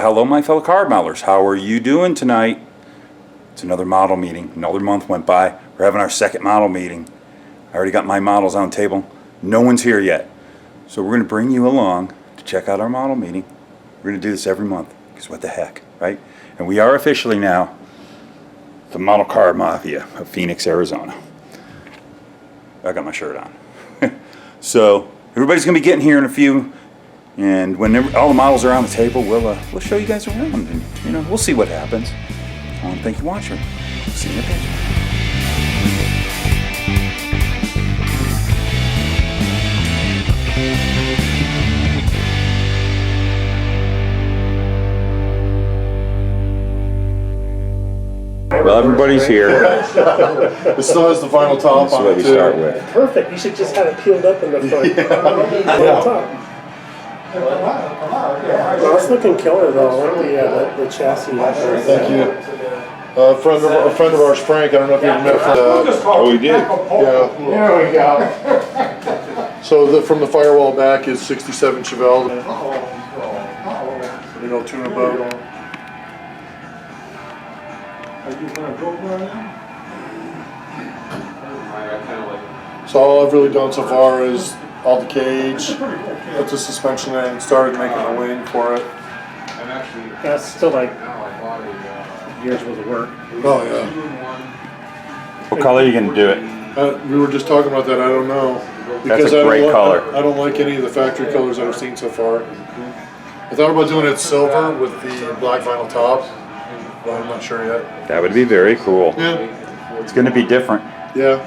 Well, hello, my fellow car modelers. How are you doing tonight? It's another model meeting. Another month went by. We're having our second model meeting. I already got my models on the table. No one's here yet. So we're going to bring you along to check out our model meeting. We're going to do this every month, because what the heck, right? And we are officially now the Model Car Mafia of Phoenix, Arizona. I got my shirt on. So everybody's going to be getting here in a few. And when all the models are on the table, we'll show you guys around, and we'll see what happens. Thank you, watcher. See you in a bit. Well, everybody's here. It still has the final top That's what we start with. Perfect. You should just have it peeled up in the front. Yeah. Well, it's looking killer though. The chassis. Thank you. A friend of ours, Frank. I don't know if you ever met. Oh, we did. Yeah. There we go. So from the firewall back is 67 Chevelle. Tuna boat. So all I've really done so far is all the cage, put the suspension in, and started making a wing for it. Yeah, it's still like years worth of work. Oh yeah. What color are you going to do it? We were just talking about that. I don't know. That's a great color. I don't like any of the factory colors I've seen so far. I thought about doing it silver with the black vinyl top, but I'm not sure yet. That would be very cool. Yeah. It's going to be different. Yeah.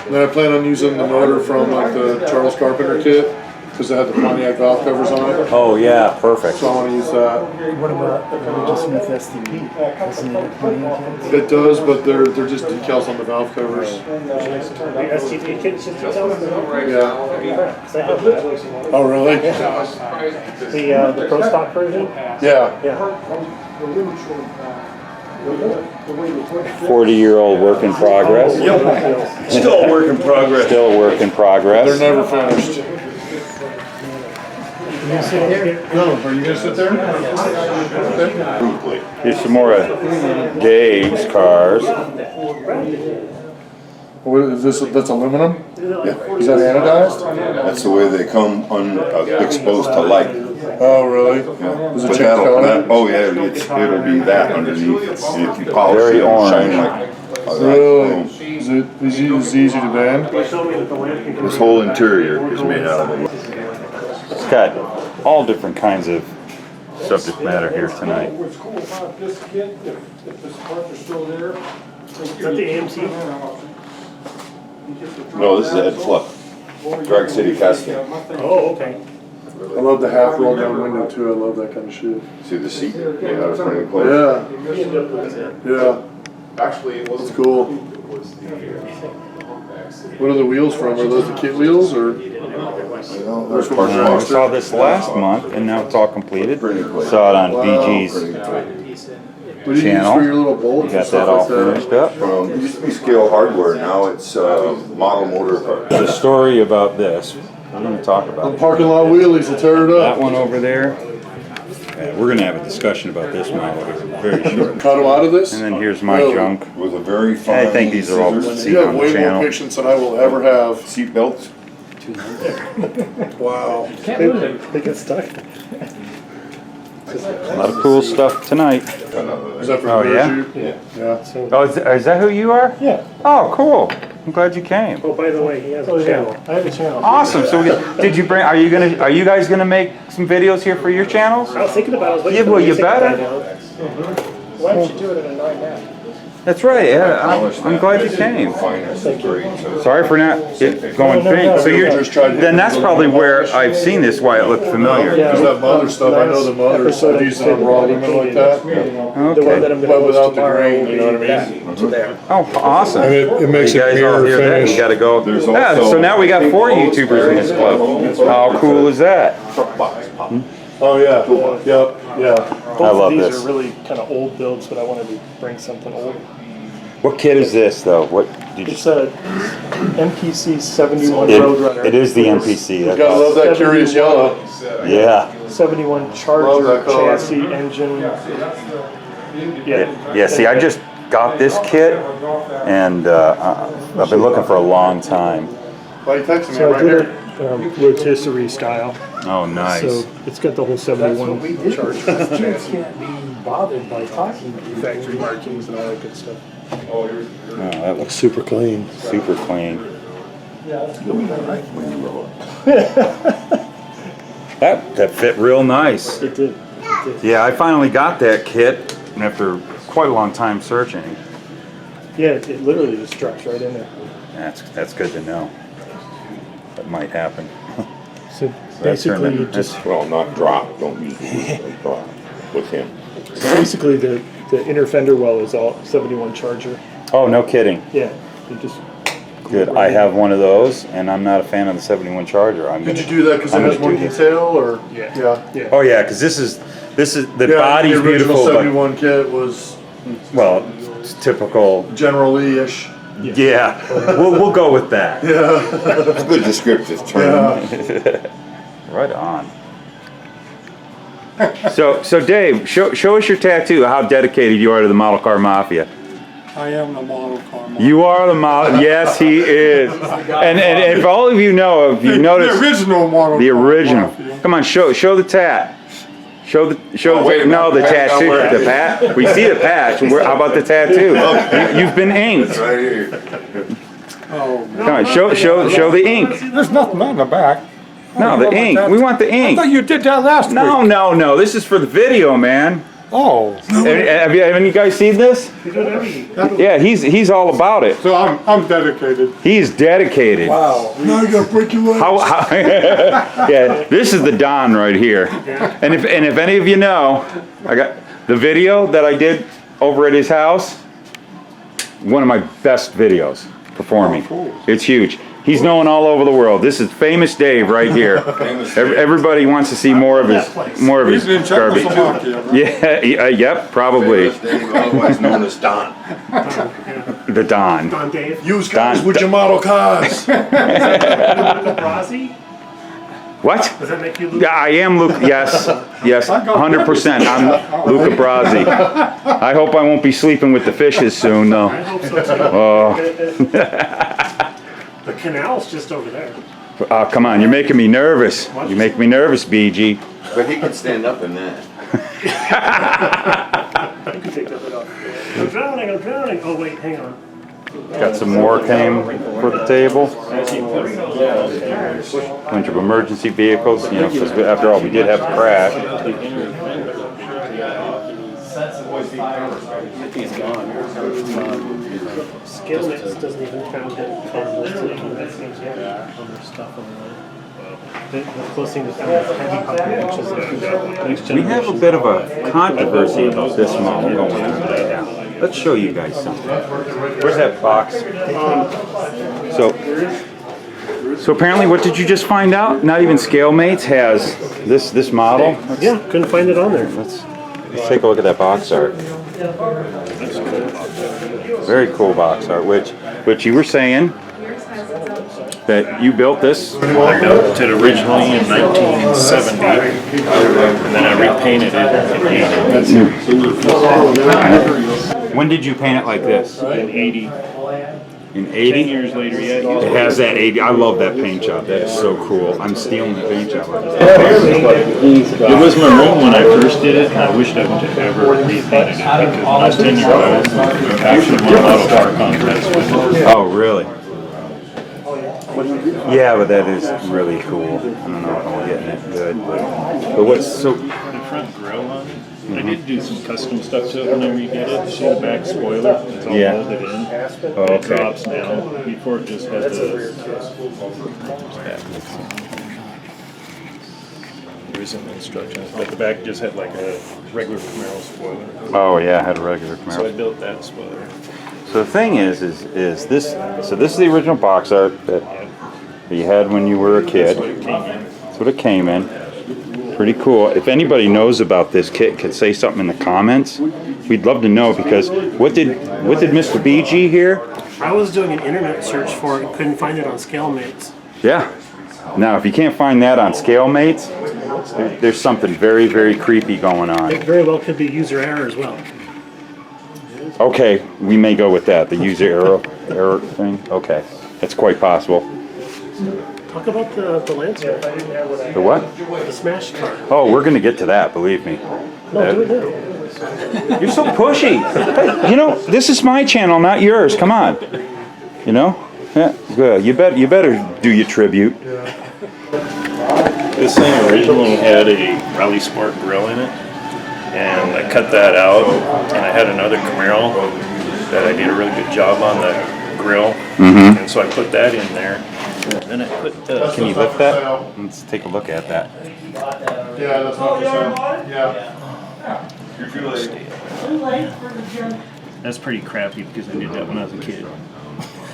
And then I plan on using the motor from like the Charles Carpenter kit because it had the Pontiac valve covers on it. Oh yeah, perfect. So I want to use that. What about just with STP? Doesn't it have It does, but they're just decals on the valve covers. the STP kit just decals? Yeah. Because I have that. Oh really? The Pro Stock version? Yeah. Yeah. 40-year-old work in progress. Still a work in progress. Still a work in progress. They're never finished. No, are you gonna sit there? Here's some more Dave's cars. What is this? That's aluminum? Yeah. Is that anodized? That's the way they come exposed to light. Oh really? Yeah. Does it But change color? oh yeah, it'll be that underneath. If you polish Very it, it'll shine orange. like Really? Is it easy to bend? this whole interior is made out of it. It's got all different kinds of subject matter here tonight. What's cool about this kit, if this parts are still there. Is that the AMC? No, this is Ed Fluck. Drag City Casting. Oh, okay. I love the half roll down window too. I love that kind of shit. See the seat? Yeah, that was pretty close. Yeah. Yeah. Actually, it That's cool. What are the wheels from? Are those the kit wheels or? There's I saw this last month, and now it's all completed. Saw it on BG's What do you use channel. for your little bolts? Got that all finished up. It used to be Scale Hardware, now it's model motor parts. The story about this, we're going to talk about it. Parking lot wheelies will tear it That up. one over there, we're going to have a discussion about this model very short. Cut them out of this? And then here's my Really? junk. With a very fine I think these are all scissors. seen You have on the way more channel. patience than I will ever have. Seat belts. Wow. They get stuck. A lot of cool stuff tonight. Is that for Oh, yeah? Yeah. Oh, is that who you are? Yeah. Oh, cool. I'm glad you came. Oh, by the way, he has a channel. I have a channel. Awesome. So, did you bring? Are you guys gonna make some videos here for your channels? I was thinking about it. Yeah, well, you better. Why don't you do it in a 9.5? That's right. Yeah, I'm glad you came. Sorry for not going faint. So then that's probably where I've seen this. Why it looked familiar. Because that mother stuff, I know the mothers, I've used it on raw aluminum like that. The one Okay. that I'm going But to without the grain, you know what I mean? To there. Oh, awesome. And it makes You it guys all mirror hear that? finish. You got to go. There's Yeah. also- So now we got 4 YouTubers in this club. How cool is that? Oh, yeah. Yep. Yeah. Both I love of these this. are really kind of old builds, but I wanted to bring something old. What kit is this though? What did you? It's a MPC 71 It, Roadrunner. it is the MPC. You gotta love that curious yellow. Yeah. 71 Love Charger that color. chassis engine. Yeah. Yeah, see, I just got this kit, and I've been looking for a long time. Well, you texted me So I right did here. it rotisserie style. Oh, nice. So it's got the whole 71 Charger. Kids can't be bothered by talking to you. Factory markings and all that good stuff. Oh, that looks Super clean. super clean. That fit real nice. It did. Yeah, I finally got that kit after quite a long time searching. Yeah, it literally just drops right in there. That's good to know. That might happen. So That's basically, turned you in- just Well, not drop, don't use the word drop with him. basically the inner fender well is all 71 Charger. Oh, no kidding. Yeah, you just Good. I have one of those, and I'm not a fan of the 71 Charger. Did you do that because it I'm has gonna more do this. detail, or? yeah. Oh yeah, because this is the Yeah, body's the original beautiful, but 71 kit was well, it's typical. General Lee-ish. Yeah, we'll go with that. It's a good descriptive term. Yeah. Right on. So Dave, show us your tattoo. How dedicated you are to the model car mafia. I am the model car model. You are the model. Yes, he is. And if all of you know, if you notice The original model the car original. mafia. Come on, show the tat. Show the wait a no, the minute, patch tattoo, not wearing the it. pat. We see the patch. How about the tattoo? You've been inked. Right here. Oh, Come on, show the ink. there's nothing on the back. No, the ink. We want the I thought ink. you did that last week. No. This is for the video, man. Oh, Have you guys seen this? Yeah, he's all about it. so I'm dedicated. He's dedicated. Wow. Now you gotta break your leg. How yeah, this is the Don right here. And if any of you know, I got the video that I did over at his house. One of my best videos performing. It's huge. He's known all over the world. This is famous Dave right here. Everybody wants to see more of his He's in garbage. Czechoslovakia, right? Yeah, yep, probably Otherwise known as Don. the Don. Don Dave. Use guys Don- with your model cars. Luka Brasi? What? Does that make you Luka? Yeah, I am Luke. Yes, 100%. I'm Luka Brasi. I hope I won't be sleeping with the fishes soon, though. I hope so too. Oh, The canal's just over there. come on, you're making me nervous. You make me nervous, BG. But he can stand up in that. You can take that bit off. I'm drowning. Oh wait, hang on. Got some more came for the table. Bunch of emergency vehicles, you know, because after all, we did have a crash. Scale Mix doesn't even count it on that seems other stuff on the closest thing to found is heavy puppy, which is like next We generation. have a bit of a controversy about this model going on right now. Let's show you guys something. Where's that box? So apparently, what did you just find out? Not even ScaleMates has this model. Yeah, couldn't find it on there. Let's take a look at that box art. Very cool box art, which you were saying that you built this. I built it originally in 1970, and then I repainted it When did you paint it like this? in 80. In 10 80? years later, yeah. It has that 80. I love that paint job. That is so cool. I'm stealing the paint job. It was my room when I first did it, and I wished I would have ever repainted it because when I was 10 years old, I actually won a model car contest with it. Oh, really? Yeah, but that is really cool. I don't know if I'm getting it good. But what's so... The front grille on it, I did do some custom stuff to it when I redid it. See the back spoiler? It's all Yeah. molded in. Oh, It okay. drops down. Before it just had the... There isn't instructions, but the back just had like a regular Camaro spoiler. Oh, yeah, I had a regular So I Camaro. built that spoiler. So the thing is this... So this is the original box art that you had when you were a kid. That's what it came in. That's what it came in. Pretty cool. If anybody knows about this kit, could say something in the comments. We'd love to know because what did Mr. BG here? I was doing an internet search for it, couldn't find it on ScaleMates. Yeah. Now, if you can't find that on ScaleMates, there's something very, very creepy going on. It very well could be user error as well. Okay, we may go with that, the user error thing. Okay, that's quite possible. Talk about the Lancer, The what? the smash car. Oh, we're gonna get to that, believe me. No, do it now. You're so pushy. Hey, you know, this is my channel, not yours. Come on. You know? Yeah, good. You better do your tribute. This thing originally had a Rally Sport grill in it, and I cut that out, and I had another Camaro that I did a really good job on the grill, and so I put that in there. And then I put Can you lift that? Let's take a look at that. Yeah, that's not for sale. Yeah. That's pretty crappy because I did that when I was a kid.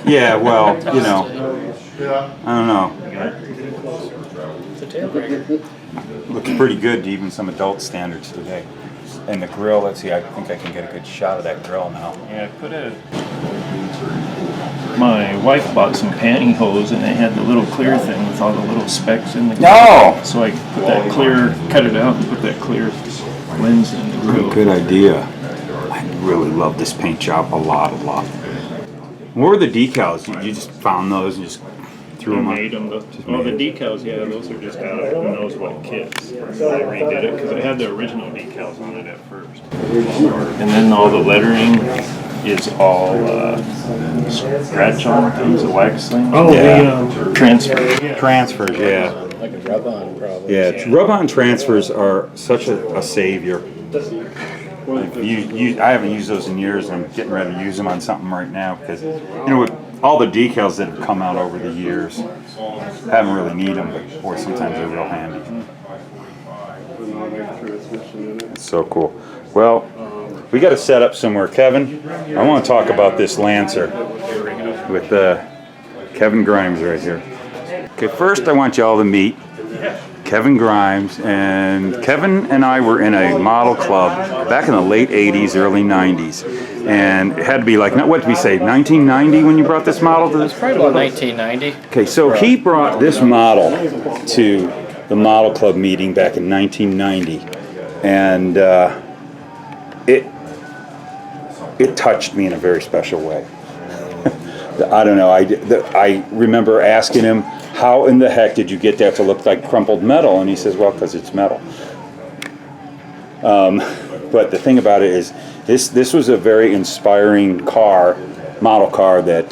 Yeah, well, you know, Yeah. I don't know. It's a tailbreaker. Looks pretty good to even some adult standards today. And the grill, let's see, I think I can get a good shot of that grill now. Yeah, my wife bought some pantyhose and they had the little clear thing with all the little specks in the grill. No! So I put that clear, cut it out and put that clear lens in the grill. Good idea. I really love this paint job a lot. What were the decals? You just found those and just threw I them on? made them. The decals, yeah, those are just out of who knows what kits. I redid it because I had the original decals on it at first. And then all the lettering is all scratch on things, the wax thing. Oh, Yeah. the Transfer. Transfers, yeah. Like a rub-on, probably. Yeah, rub-on transfers are such a savior. I haven't used those in years, and I'm getting ready to use them on something right now because, you know, with all the decals that have come out over the years, I haven't really need them, but boy, sometimes they're real handy. It's so cool. Well, we got to set up somewhere. Kevin, I want to talk about this Lancer with Kevin Grimes right here. Okay, first I want you all to meet Kevin Grimes, and Kevin and I were in a model club back in the late 80s, early 90s, and it had to be like, what did we say, 1990 when you brought this model to this? Probably about 1990. Okay, so he brought this model to the model club meeting back in 1990, and it touched me in a very special way. I don't know, I remember asking him, how in the heck did you get that to look like crumpled metal? And he says, well, because it's metal. But the thing about it is, this was a very inspiring model car that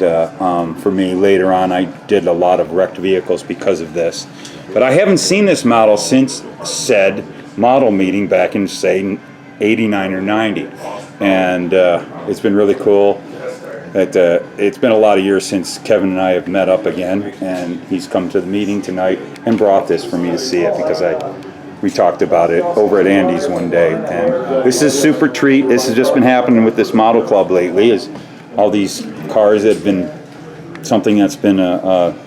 for me later on, I did a lot of wrecked vehicles because of this. But I haven't seen this model since said model meeting back in, say, 89 or 90. And it's been really cool. It's been a lot of years since Kevin and I have met up again, and he's come to the meeting tonight and brought this for me to see it because we talked about it over at Andy's one day. And this is a super treat. This has just been happening with this model club lately, is all these cars that have been something that's been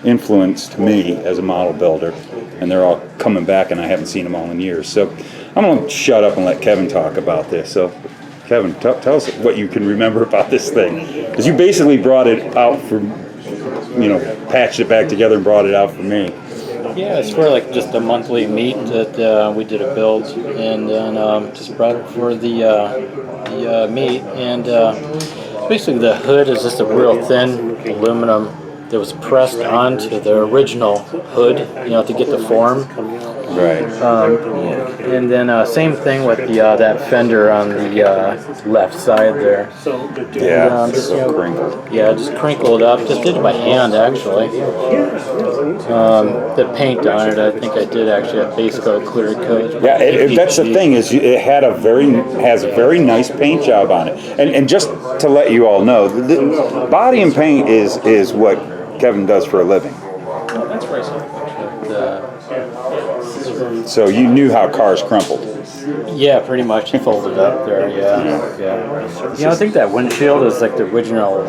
influence to me as a model builder, and they're all coming back, and I haven't seen them all in years. So I'm going to shut up and let Kevin talk about this. So Kevin, tell us what you can remember about this thing, because you basically brought it out for, patched it back together and brought it out for me. Yeah, it's for like just a monthly meet that we did a build, and then just brought it for the meet. And basically the hood is just a real thin aluminum that was pressed onto the original hood, to get the form. Right. And then same thing with that fender on the left side there. Yeah, just, so crinkled. Yeah, just crinkled up. Just did it by hand, actually. The paint on it, I think I did actually a base coat, clear coat. Yeah, that's the thing, is it has a very nice paint job on it. And just to let you all know, the body and paint is what Kevin does for a living. That's right. So you knew how cars crumpled. Yeah, pretty much folded up there. Yeah. I think that windshield is like the original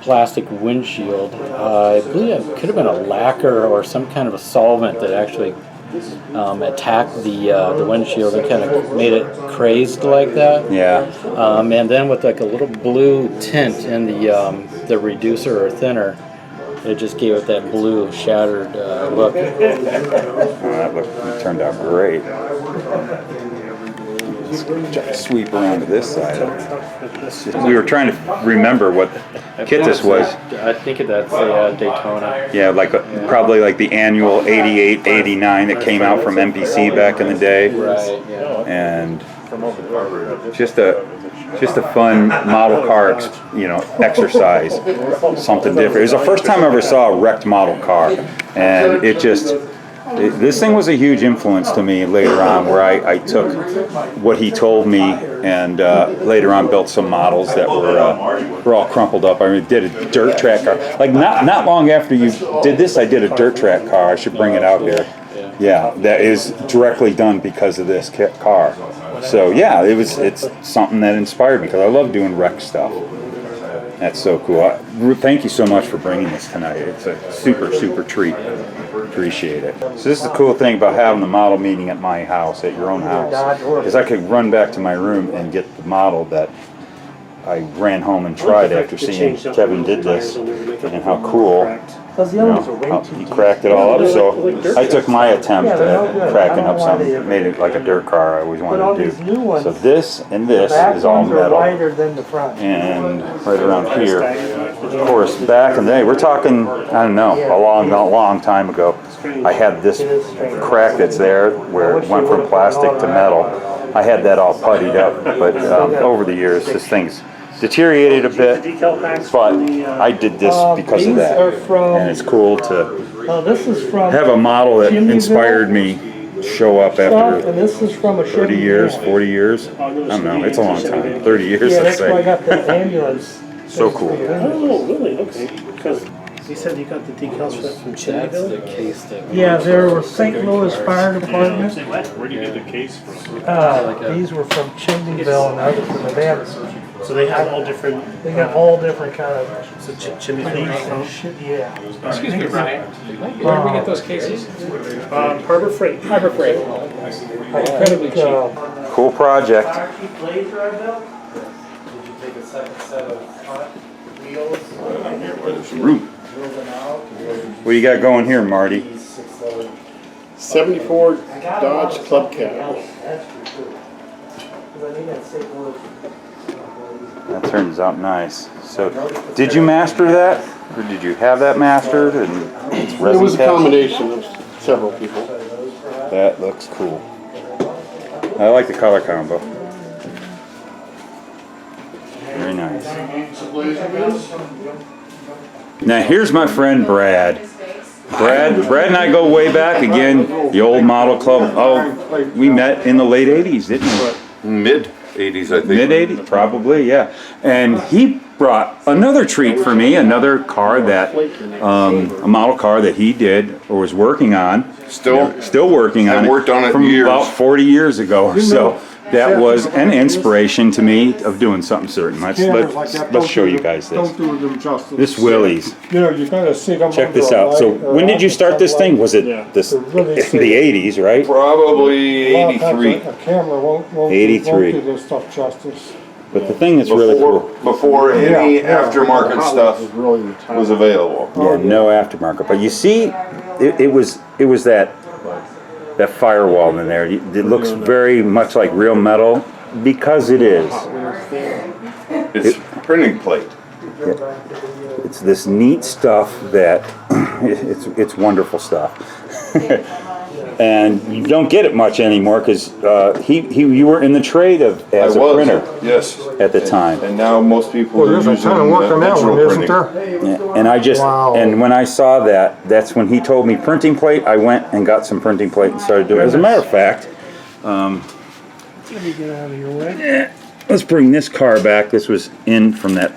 plastic windshield. I believe it could have been a lacquer or some kind of a solvent that actually attacked the windshield and kind of made it crazed like that. Yeah. And then with like a little blue tint in the reducer or thinner It just gave it that blue shattered look. That turned out great. Try to sweep around to this side. We were trying to remember what kit this was. I think that's the Daytona. Yeah, like probably like the annual 88, 89 that came out from MPC back in the day. Right, yeah. And just a fun model car, exercise, something different. It was the first time I ever saw a wrecked model car, and this thing was a huge influence to me later on, where I took what he told me and later on built some models that were all crumpled up. I did a dirt track car. Like not long after you did this, I did a dirt track car. I should bring it out here. Yeah, that is directly done because of this car. So yeah, it's something that inspired me because I love doing wreck stuff. That's so cool. Thank you so much for bringing this tonight. It's a super treat. Appreciate it. So this is the cool thing about having the model meeting at my house, at your own house, is I could run back to my room and get the model that I ran home and tried after seeing Kevin did this, and how cool. He cracked it all up, so I took my attempt at cracking up something, made it like a dirt car I always wanted to do. So this and this is all metal, and right around here, of course, back in the day, we're talking, I don't know, a long time ago, I had this crack that's there where it went from plastic to metal. I had that all puttied up, but over the years, this thing's deteriorated a bit, but I did this because of that, and it's cool to have a model that inspired me show up after 30 years, 40 years, I don't know, it's a long time, 30 years, let's say. So cool. Oh, really? Okay. Because you said you got the decals from Chinneyville? That's the case that Yeah, there was St. Louis Fire Department. Where do you get the case from? These were from Chinneyville and others from the dams. So they have all different. They got all different kind of Chinneyville. shit. Yeah. Excuse me, Bryan. Where do we get those cases? Harbor Freight. Harbor Freight. Incredibly cheap. Cool project. What do you got going here, Marty? 74 Dodge Club Cab. That turns out nice. So, did you master that, or did you have that mastered? And it's It resin was a test? combination of several people. That looks cool. I like the color combo. Very nice. Now here's my friend Brad. Brad and I go way back again. The old model club. Oh, we met in the late '80s, didn't we? Mid 80s, I think. Mid '80s, probably, yeah. And he brought another treat for me, another car that, a model car that he did or was working on. Still working on it. Worked on it from years. about 40 years ago or so. That was an inspiration to me of doing something certain. Let's show you guys this. Don't do them justice. This Willys. You know, you gotta see them. Check this out. So when did you start this thing? Was it this in the '80s, right? Probably 83. A camera won't 83. do this stuff justice. But the thing that's really cool. Before any aftermarket stuff was available. Yeah, no aftermarket. But you see, it was that firewall in there. It looks very much like real metal because it is. It's printing plate. It's this neat stuff that it's wonderful stuff. And you don't get it much anymore because you were in the trade as a printer. Yes. At the time. And now most people Well, are there's a using ton of work on that one, digital isn't printing. there? Yeah, and and when I saw that, that's when he told me printing plate. I went and got some printing plate and started doing it. As a matter of fact, Let me get out of your way. let's bring this car back. This was in from that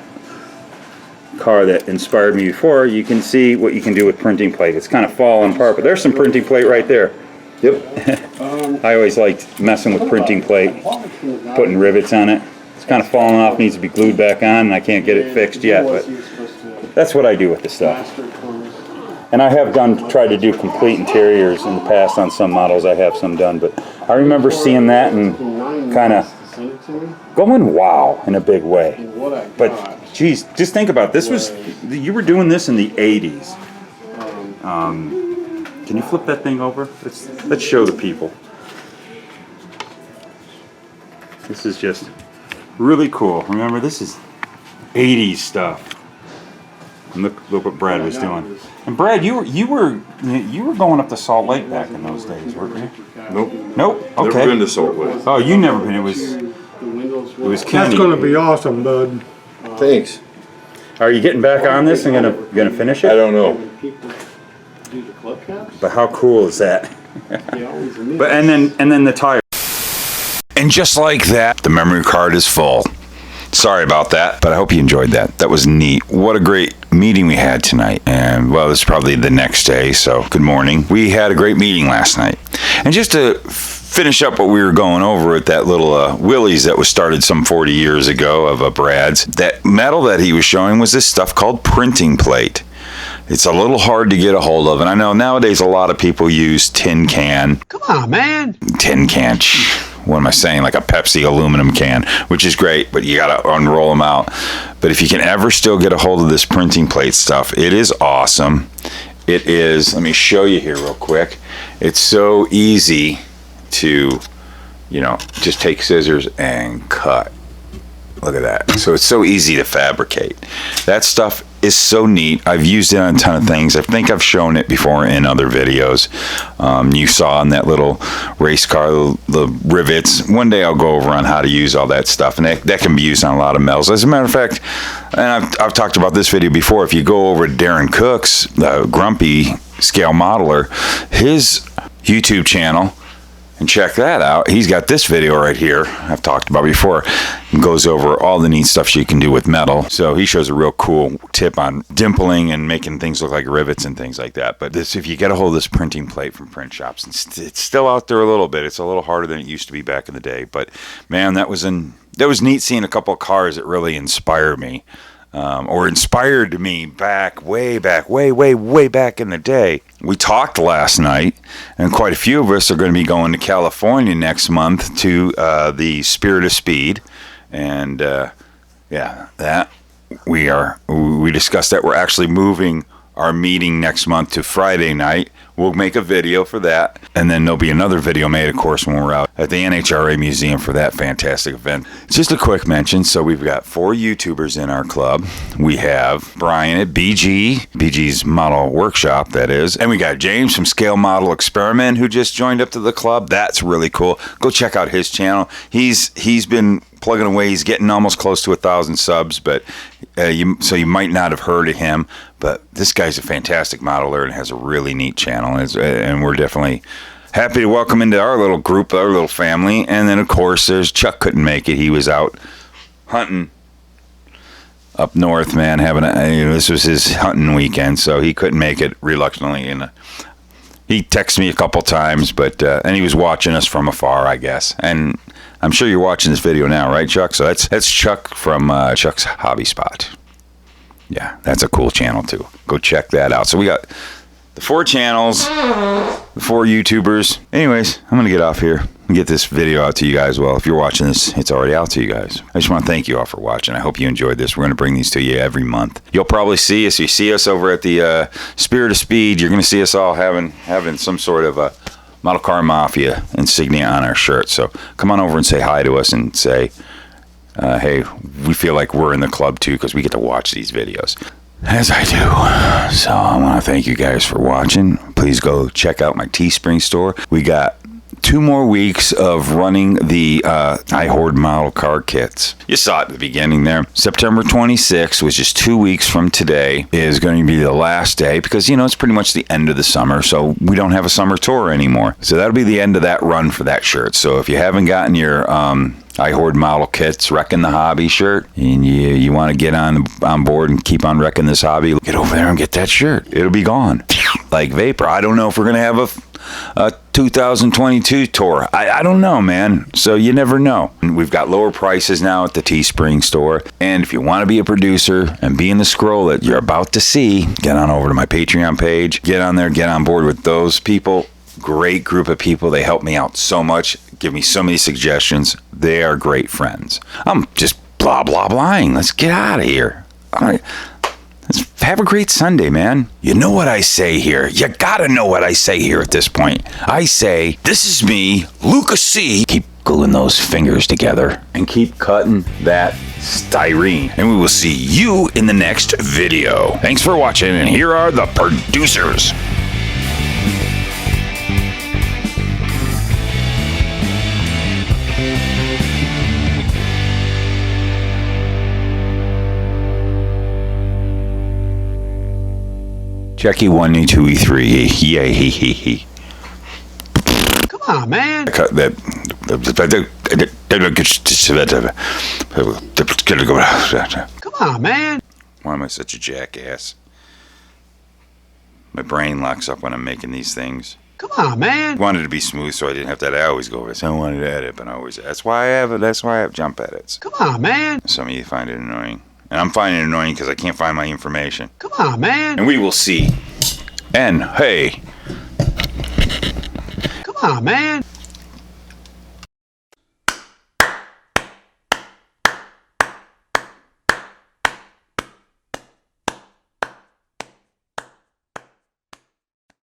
car that inspired me before. You can see what you can do with printing plate. It's kind of falling apart, but there's some printing plate right there. Yep. I always liked messing with printing plate, putting rivets on it. It's kind of falling off, needs to be glued back on, and I can't get it fixed yet, but that's what I do with this stuff. And I have tried to do complete interiors in the past on some models. I have some done, but I remember seeing that and kind of going wow in a big way. But Geez, just think about it. This was, you were doing this in the 80s. Can you flip that thing over? Let's show the people. This is just really cool. Remember, this is 80s stuff. And look what Brad was doing. And Brad, you were going up to Salt Lake back in those days, weren't you? Nope. Nope. Okay. Never been to Salt Lake. Oh, you never been. It was Kenny. That's gonna be awesome, bud. Thanks. Are you getting back on this and gonna finish it? I don't know. But how cool is that? But and then the tire. And just like that, the memory card is full. Sorry about that, but I hope you enjoyed that. That was neat. What a great meeting we had tonight. And well, this is probably the next day, so good morning. We had a great meeting last night. And just to finish up what we were going over at that little Willie's that was started some 40 years ago of Brad's, that metal that he was showing was this stuff called printing plate. It's a little hard to get a hold of, and I know nowadays a lot of people use tin can. Come on, man. Tin can. What am I saying? Like a Pepsi aluminum can, which is great, but you gotta unroll them out. But if you can ever still get a hold of this printing plate stuff, it is awesome. It is, let me show you here real quick. It's so easy to, just take scissors and cut. Look at that. So it's so easy to fabricate. That stuff is so neat. I've used it on a ton of things. I think I've shown it before in other videos. You saw in that little race car, the rivets. One day I'll go over on how to use all that stuff, and that can be used on a lot of metals. As a matter of fact, and I've talked about this video before, if you go over to Darren Cook's, the Grumpy Scale Modeler, his YouTube channel, and check that out. He's got this video right here I've talked about before. It goes over all the neat stuff you can do with metal. So he shows a real cool tip on dimpling and making things look like rivets and things like that. But this, if you get a hold of this printing plate from print shops, it's still out there a little bit. It's a little harder than it used to be back in the day. But man, that was neat seeing a couple of cars that really inspired me. Or inspired me way back in the day. We talked last night, and quite a few of us are going to be going to California next month to the Spirit of Speed, and that we discussed that we're actually moving our meeting next month to Friday night. We'll make a video for that, and then there'll be another video made, of course, when we're out at the NHRA Museum for that fantastic event. Just a quick mention, so we've got 4 YouTubers in our club. We have Bryan at BG's Model Workshop, that is, and we got James from Scale Model Experiment, who just joined up to the club. That's really cool. Go check out his channel. He's been plugging away. He's getting almost close to 1,000 subs, but so you might not have heard of him. But this guy's a fantastic modeler and has a really neat channel, and we're definitely happy to welcome into our little group, our little family. And then, of course, there's Chuck. Couldn't make it. He was out hunting up north, man. This was his hunting weekend, so he couldn't make it reluctantly. And he texted me a couple times, but and he was watching us from afar, I guess. And I'm sure you're watching this video now, right, Chuck? So that's Chuck from Chuck's Hobby Spot. Yeah, that's a cool channel too. Go check that out. So we got the 4 channels, the 4 YouTubers. Anyways, I'm gonna get off here and get this video out to you guys. Well, if you're watching this, it's already out to you guys. I just want to thank you all for watching. I hope you enjoyed this. We're gonna bring these to you every month. You'll probably see us. You see us over at the Spirit of Speed. You're gonna see us all having some sort of a Model Car Mafia insignia on our shirt. So come on over and say hi to us and say, hey, we feel like we're in the club too, because we get to watch these videos, as I do. So I want to thank you guys for watching. Please go check out my Teespring store. We got 2 more weeks of running the I Hoard model car kits. You saw it at the beginning there. September 26th, which is 2 weeks from today, is going to be the last day, because it's pretty much the end of the summer, so we don't have a summer tour anymore. So that'll be the end of that run for that shirt. So if you haven't gotten your I Hoard model kits, Wrecking the Hobby shirt, and you want to get on board and keep on wrecking this hobby, get over there and get that shirt. It'll be gone like vapor. I don't know if we're going to have a 2022 tour. I don't know, man. So you never know. We've got lower prices now at the Teespring store. And if you want to be a producer and be in the scroll that you're about to see, get on over to my Patreon page. Get on there, get on board with those people. Great group of people. They help me out so much, give me so many suggestions. They are great friends. I'm just blah, blah, blahing. Let's get out of here. All right. Have a great Sunday, man. You know what I say here. You gotta know what I say here at this point. I say, this is me, Luka Cee. Keep gluing those fingers together and keep cutting that styrene. And we will see you in the next video. Thanks for watching, and here are the producers. Jackie 1, 2, 3. Yay, he, he. Come on, man. Cut that. Come on, man. Why am I such a jackass? My brain locks up when I'm making these things. Come on, man. I wanted it to be smooth, so I didn't have to. I always go over this. I wanted to edit, but I always. That's why I have jump edits. Come on, man. Some of you find it annoying. And I'm finding it annoying because I can't find my information. Come on, man. And we will see. And hey. Come on, man.